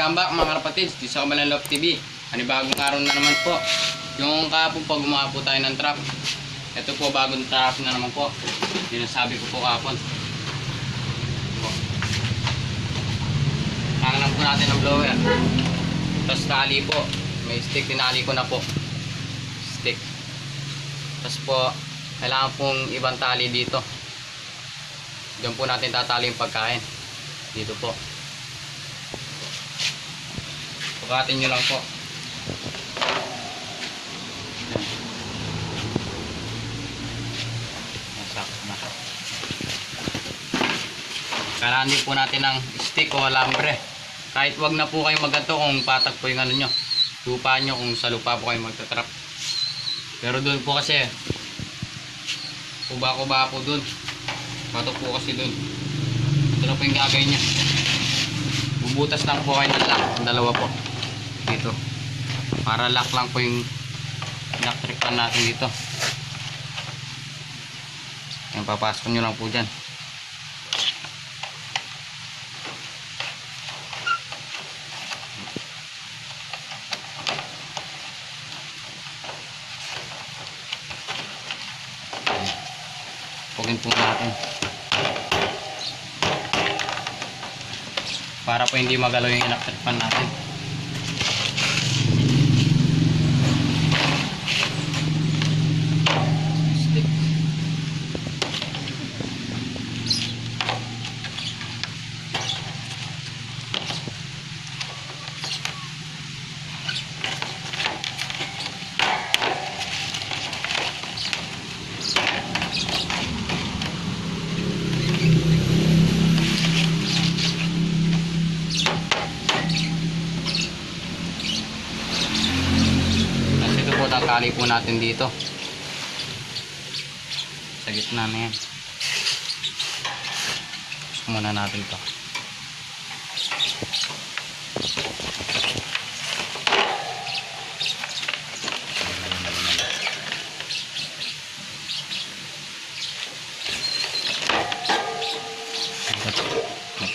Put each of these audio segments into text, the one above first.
Welcome back mga kapatid, dito sa Kamalan Love TV. Panibagong araw na naman po. Yung kahapon po gumawa po tayo ng trap. Ito po bagong trap na naman po. Dinasabi ko po kahapon. Kailangan lang po natin ng blower. Tapos tali po. May stick, tinali ko na po. Stick. Tapos po, kailangan pong ibang tali dito. Diyan po natin tatali yung pagkain. Dito po. Pukatin nyo lang po. Kailangan din po natin ng stick o alambre. Kahit wag na po kayo magganto kung patag po yung ano nyo. Lupa nyo kung sa lupa po kayo magtatrap. Pero doon po kasi kuba-kuba po doon. Patok po kasi doon. Ito na po yung gagawin nyo. Bubutas lang po kayo ng lock. Dalawa po. Dito. Para lock lang po yung electric pan natin dito. Yan, papasok nyo lang po dyan. Pugin po natin. Para po hindi magalaw yung electric pan natin. Tali po natin dito sa gitna na yan. Gusto muna natin to.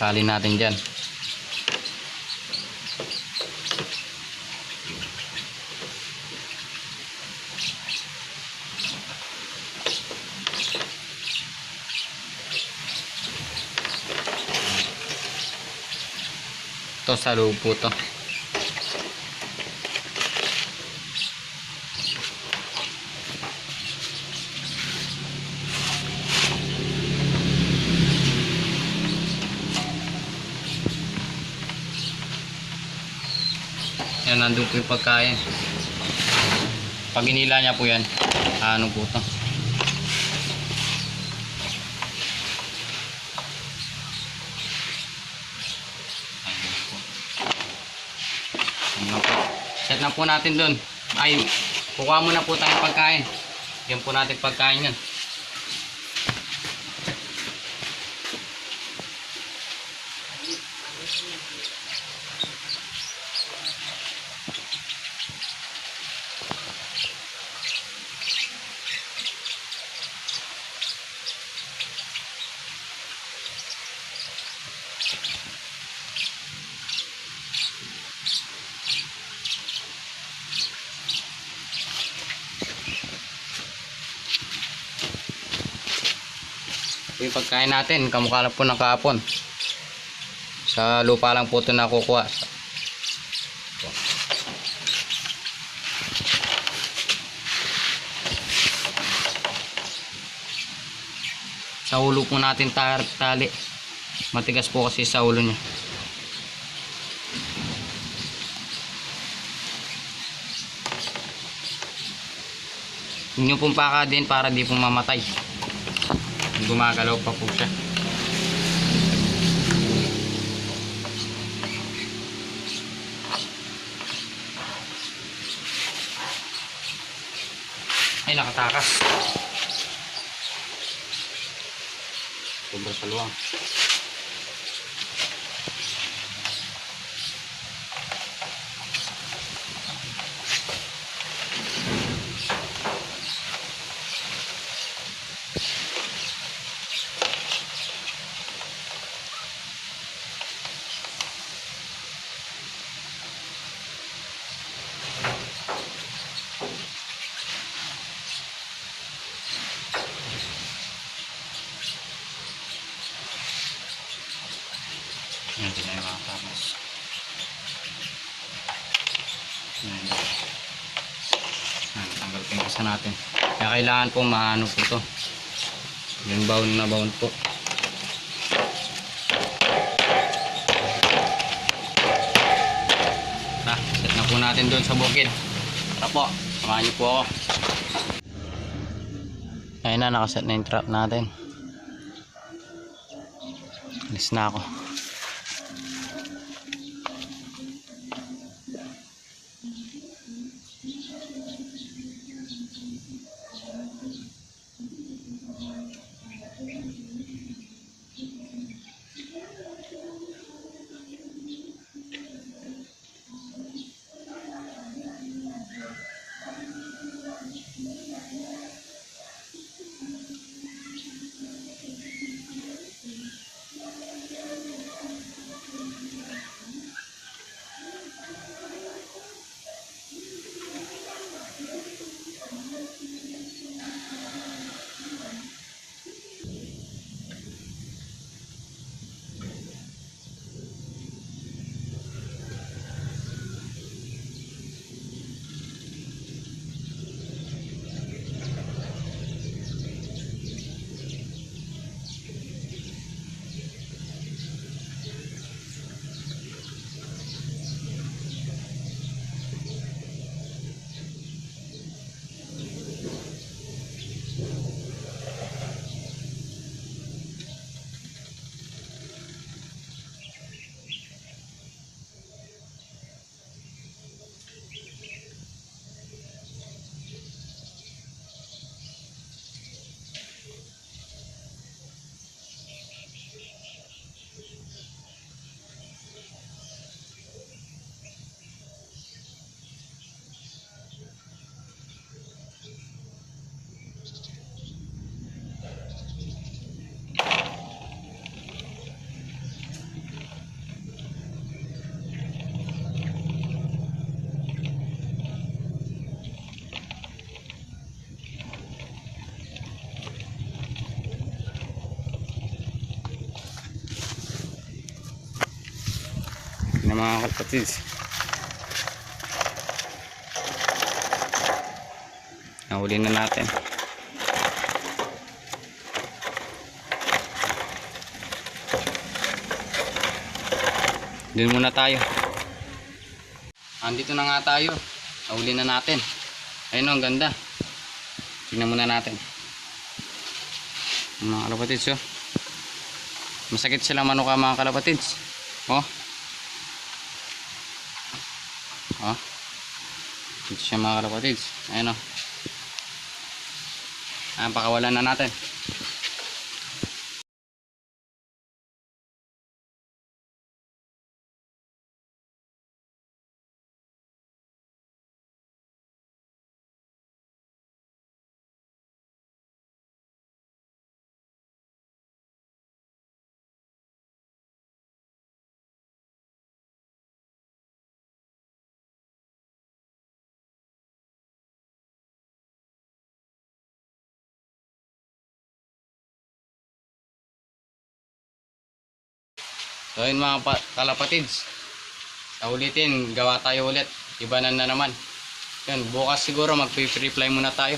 Tali natin dyan. Ito sa loob po to. Yan, nandun po yung pagkain. Pag inila niya po yan, ano po to. Set na po natin dun. Ay, kukuha muna po tayong pagkain. Yan po natin pagkain yan. Yung pagkain natin, kamukha lang po ng kahapon. Sa lupa lang po ito nakukuha. Sa ulo po natin tali. Matigas po kasi sa ulo niya. Huwag nyo pong paka din para di po mamatay. Gumagalaw pa po siya. Ay, nakatakas. Sobrang saluwang. Nandiyan na yung mga tamas. Ayan. Ayan, tanggal po yung isa natin. Kaya kailangan po maano po to. Yung bound na bound po. Set na po natin doon sa bukid. Tara po, samahan niyo po ako. Ayun na, nakaset na yung trap natin. Alis na ako. Na mga kapatids, nahuli na natin. Doon muna tayo. Andito na nga tayo, nahuli na natin. Ayun o, ang ganda. Tingnan muna natin mga kalapatids. Oh, masakit sila manuka mga kalapatids. Oh, oh, ito siya mga kalapatids. Ayun o, ayan, pakawalan na natin. So yun mga kalapatids, sa ulitin, gawa tayo ulit, ibanan na naman. Yun, bukas siguro magpi-reply muna tayo.